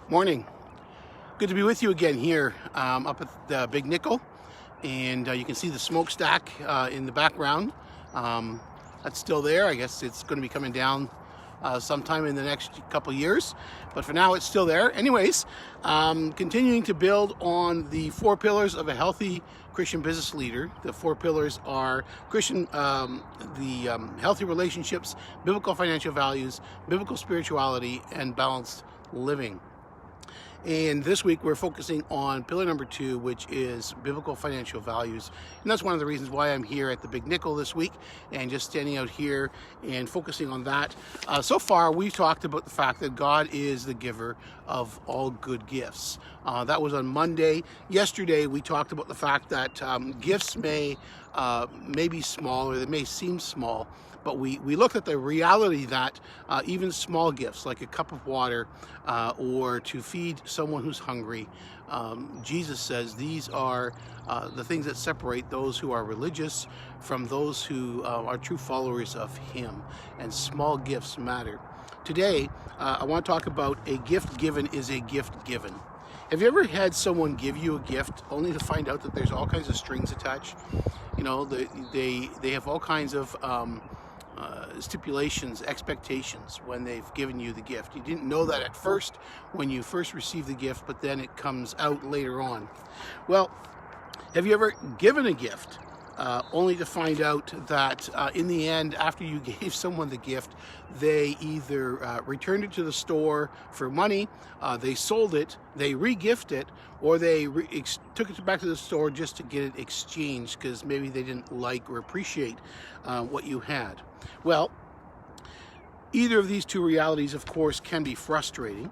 Morning. Good to be with you again here up at the Big Nickel, and you can see the smokestack in the background. That's still there. I guess it's going to be coming down sometime in the next couple years, but for now it's still there. Anyways, continuing to build on the 4 pillars of a healthy Christian business leader. The 4 pillars are Christian, healthy relationships, biblical financial values, biblical spirituality, and balanced living. And this week we're focusing on pillar number 2, which is biblical financial values. And that's one of the reasons why I'm here at the Big Nickel this week and just standing out here and focusing on that. So far we've talked about the fact that God is the giver of all good gifts. That was on Monday. Yesterday we talked about the fact that gifts may be small, or they may seem small, but we looked at the reality that even small gifts like a cup of water or to feed someone who's hungry, Jesus says these are the things that separate those who are religious from those who are true followers of Him, and small gifts matter. Today, I want to talk about a gift given is a gift given. Have you ever had someone give you a gift only to find out that there's all kinds of strings attached? You know, they have all kinds of stipulations, expectations when they've given you the gift. You didn't know that at first when you first received the gift, but then it comes out later on. Well, have you ever given a gift only to find out that in the end, after you gave someone the gift, they either returned it to the store for money, they sold it, they re-gifted it, or they took it back to the store just to get it exchanged because maybe they didn't like or appreciate what you had? Well, either of these two realities, of course, can be frustrating.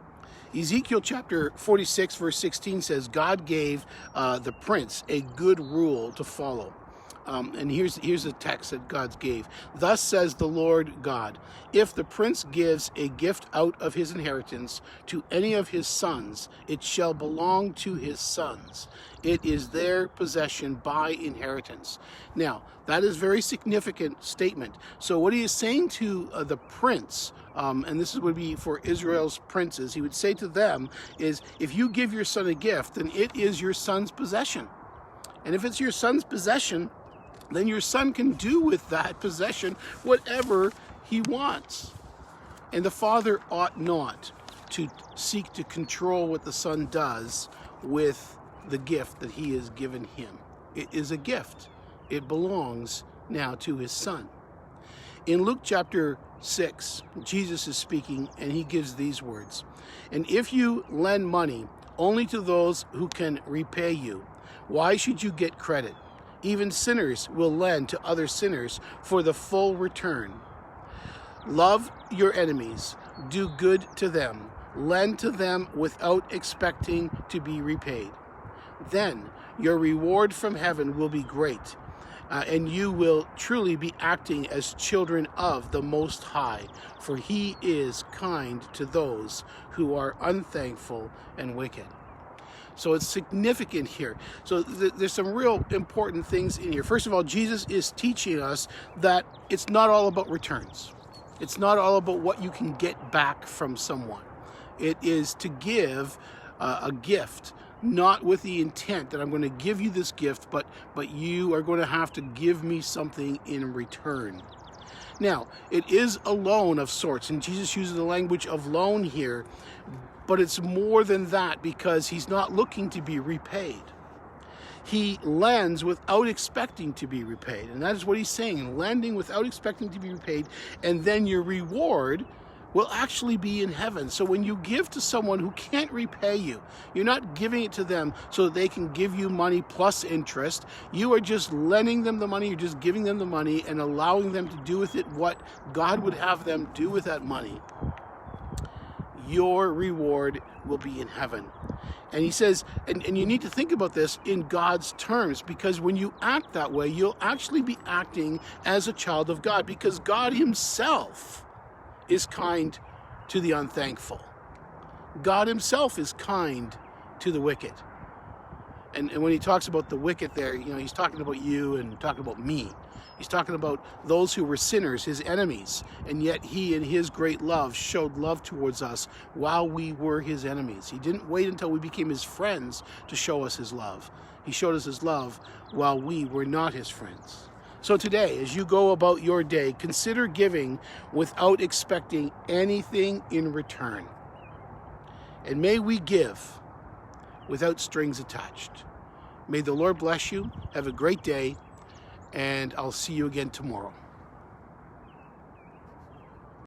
Ezekiel chapter 46, verse 16 says, God gave the prince a good rule to follow. And here's the text that God gave. Thus says the Lord God, if the prince gives a gift out of his inheritance to any of his sons, it shall belong to his sons. It is their possession by inheritance. Now, that is a very significant statement. So what he is saying to the prince, and this would be for Israel's princes, he would say to them is, if you give your son a gift, then it is your son's possession. And if it's your son's possession, then your son can do with that possession whatever he wants. And the father ought not to seek to control what the son does with the gift that he has given him. It is a gift. It belongs now to his son. In Luke chapter 6, Jesus is speaking, and he gives these words. And if you lend money only to those who can repay you, why should you get credit? Even sinners will lend to other sinners for the full return. Love your enemies, do good to them, lend to them without expecting to be repaid. Then your reward from heaven will be great, and you will truly be acting as children of the Most High, for He is kind to those who are unthankful and wicked. So it's significant here. So there's some real important things in here. First of all, Jesus is teaching us that it's not all about returns. It's not all about what you can get back from someone. It is to give a gift, not with the intent that I'm going to give you this gift, but you are going to have to give me something in return. Now, it is a loan of sorts, and Jesus uses the language of loan here, but it's more than that because he's not looking to be repaid. He lends without expecting to be repaid, and that is what he's saying, lending without expecting to be repaid, and then your reward will actually be in heaven. So when you give to someone who can't repay you, you're not giving it to them so that they can give you money plus interest. You are just lending them the money, you're just giving them the money and allowing them to do with it what God would have them do with that money. Your reward will be in heaven. And he says, and you need to think about this in God's terms, because when you act that way, you'll actually be acting as a child of God, because God himself is kind to the unthankful. God himself is kind to the wicked. And when he talks about the wicked there, he's talking about you and talking about me. He's talking about those who were sinners, his enemies, and yet he in his great love showed love towards us while we were his enemies. He didn't wait until we became his friends to show us his love. He showed us his love while we were not his friends. So today, as you go about your day, consider giving without expecting anything in return. And may we give without strings attached. May the Lord bless you. Have a great day, and I'll see you again tomorrow.